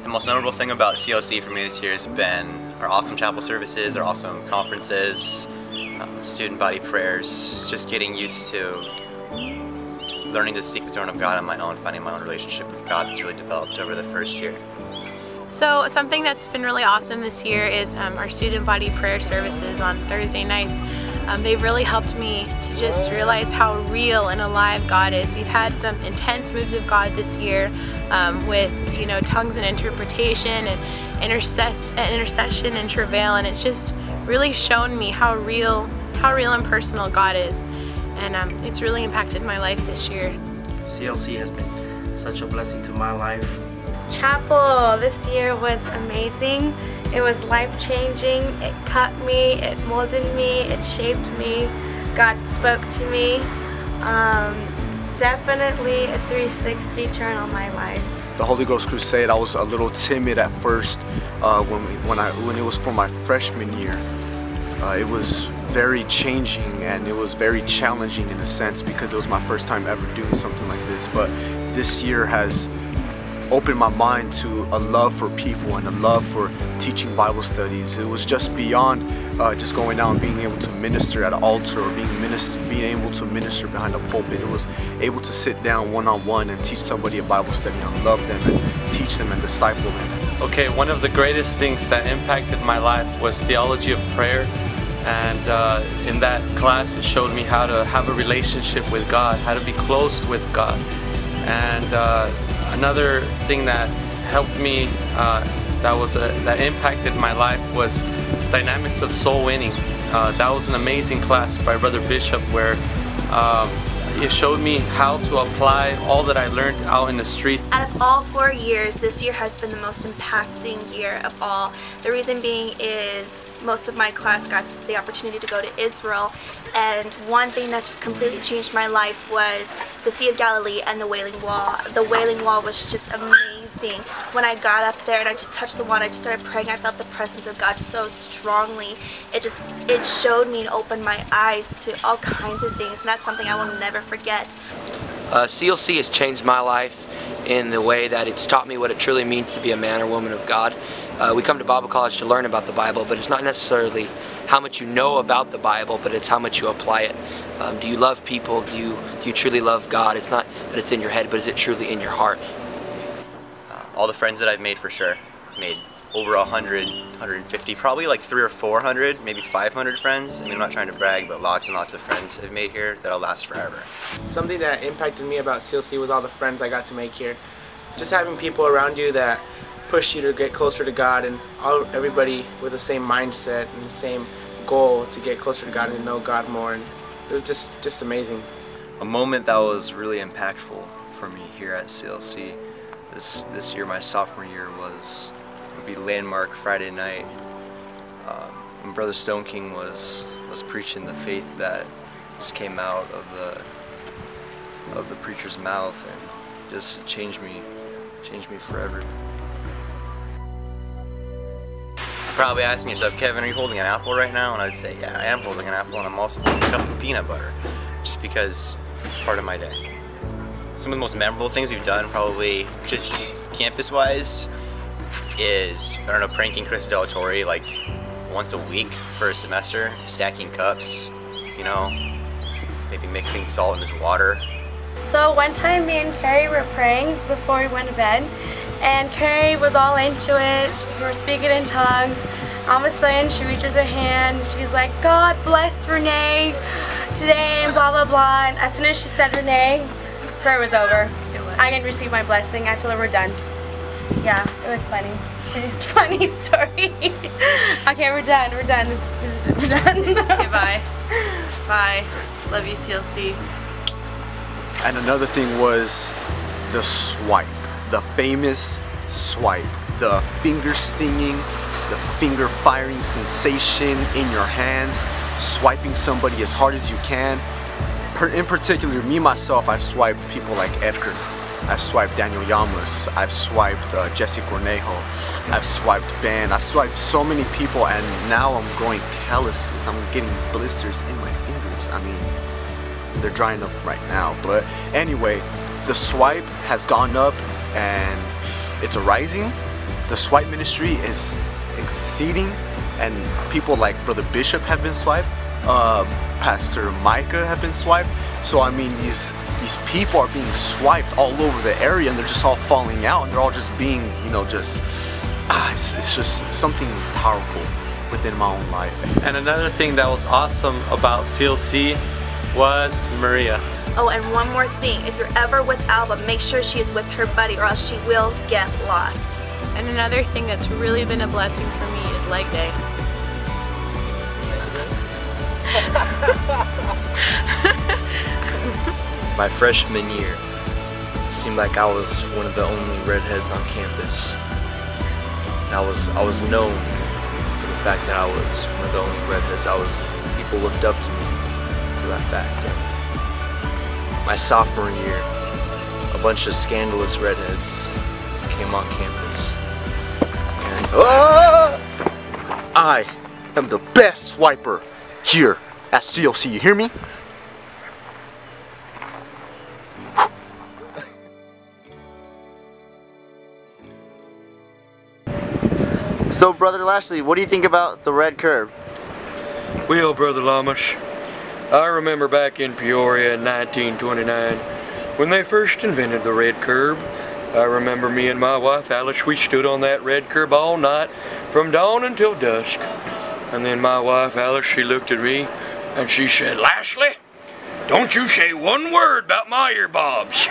The most memorable thing about CLC for me this year has been our awesome chapel services, our awesome conferences, student body prayers, just getting used to learning to seek the throne of God on my own, finding my own relationship with God that's really developed over the first year. So something that's been really awesome this year is our student body prayer services on Thursday nights. They've really helped me to just realize how real and alive God is. We've had some intense moves of God this year with tongues and interpretation and intercession and travail, and it's just really shown me how real and personal God is, and it's really impacted my life this year. CLC has been such a blessing to my life. Chapel this year was amazing. It was life-changing. It cut me, it molded me, it shaped me. God spoke to me. Definitely a 360 turn on my life. The Holy Ghost Crusade, I was a little timid at first when it was for my freshman year. It was very changing and it was very challenging in a sense because it was my first time ever doing something like this. But this year has opened my mind to a love for people and a love for teaching Bible studies. It was just beyond just going out and being able to minister at an altar or being able to minister behind a pulpit. It was able to sit down one-on-one and teach somebody a Bible study and love them and teach them and disciple them. Okay, one of the greatest things that impacted my life was theology of prayer. And in that class it showed me how to have a relationship with God, how to be close with God. And another thing that helped me, that impacted my life was dynamics of soul winning. That was an amazing class by Brother Bishop where it showed me how to apply all that I learned out in the streets. Out of all 4 years, this year has been the most impacting year of all. The reason being is most of my class got the opportunity to go to Israel, and one thing that just completely changed my life was the Sea of Galilee and the Wailing Wall. The Wailing Wall was just amazing. When I got up there and I just touched the wall and I just started praying, I felt the presence of God so strongly. It showed me and opened my eyes to all kinds of things, and that's something I will never forget. CLC has changed my life in the way that it's taught me what it truly means to be a man or woman of God. We come to Bible college to learn about the Bible, but it's not necessarily how much you know about the Bible, but it's how much you apply it. Do you love people? Do you truly love God? It's not that it's in your head, but is it truly in your heart? All the friends that I've made, for sure. I've made over 100, 150, probably like 300 or 400, maybe 500 friends. I mean, I'm not trying to brag, but lots and lots of friends I've made here that'll last forever. Something that impacted me about CLC was all the friends I got to make here. Just having people around you that push you to get closer to God, and everybody with the same mindset and the same goal to get closer to God and to know God more, and it was just amazing. A moment that was really impactful for me here at CLC this year, my sophomore year, would be Landmark Friday night. When Brother Stone King was preaching the faith that just came out of the preacher's mouth, and just changed me forever. Probably asking yourself, Kevin, are you holding an apple right now? And I'd say, yeah, I am holding an apple, and I'm also holding a cup of peanut butter, just because it's part of my day. Some of the most memorable things we've done, probably just campus-wise, is, I don't know, pranking Chris Delatorre like once a week for a semester, stacking cups, maybe mixing salt in his water. So one time me and Carrie were praying before we went to bed, and Carrie was all into it. We were speaking in tongues. All of a sudden she reaches her hand, she's like, God bless Renee today, and blah blah blah. And as soon as she said Renee, prayer was over. I didn't receive my blessing. I told her we're done. Yeah, it was funny. Funny story. Okay, we're done. We're done. We're done. Okay, bye. Bye. Love you, CLC. And another thing was the swipe, the famous swipe, the finger stinging, the finger firing sensation in your hands, swiping somebody as hard as you can. In particular, me myself, I've swiped people like Edgar. I've swiped Daniel Yamas. I've swiped Jesse Cornejo. I've swiped Ben. I've swiped so many people, and now I'm growing calluses. I'm getting blisters in my fingers. I mean, they're drying up right now. But anyway, the swipe has gone up, and it's a rising. the swipe ministry is exceeding, and people like Brother Bishop have been swiped, Pastor Micah have been swiped. So I mean, these people are being swiped all over the area, and they're just all falling out, and they're all just being, you know, just it's just something powerful within my own life. And another thing that was awesome about CLC was Maria. Oh, and one more thing, if you're ever with Alba, make sure she is with her buddy or else she will get lost. And another thing that's really been a blessing for me is leg day. My freshman year, it seemed like I was one of the only redheads on campus. And I was known for the fact that I was one of the only redheads. People looked up to me for that fact. And my sophomore year, a bunch of scandalous redheads came on campus. And I am the best swiper here at CLC. You hear me? So, Brother Lashley, what do you think about the red curb? Well, Brother Lamish, I remember back in Peoria in 1929 when they first invented the red curb. I remember me and my wife Alice, we stood on that red curb all night from dawn until dusk. And then my wife Alice, she looked at me and she said, "Lashley, don't you say one word about my earbobs."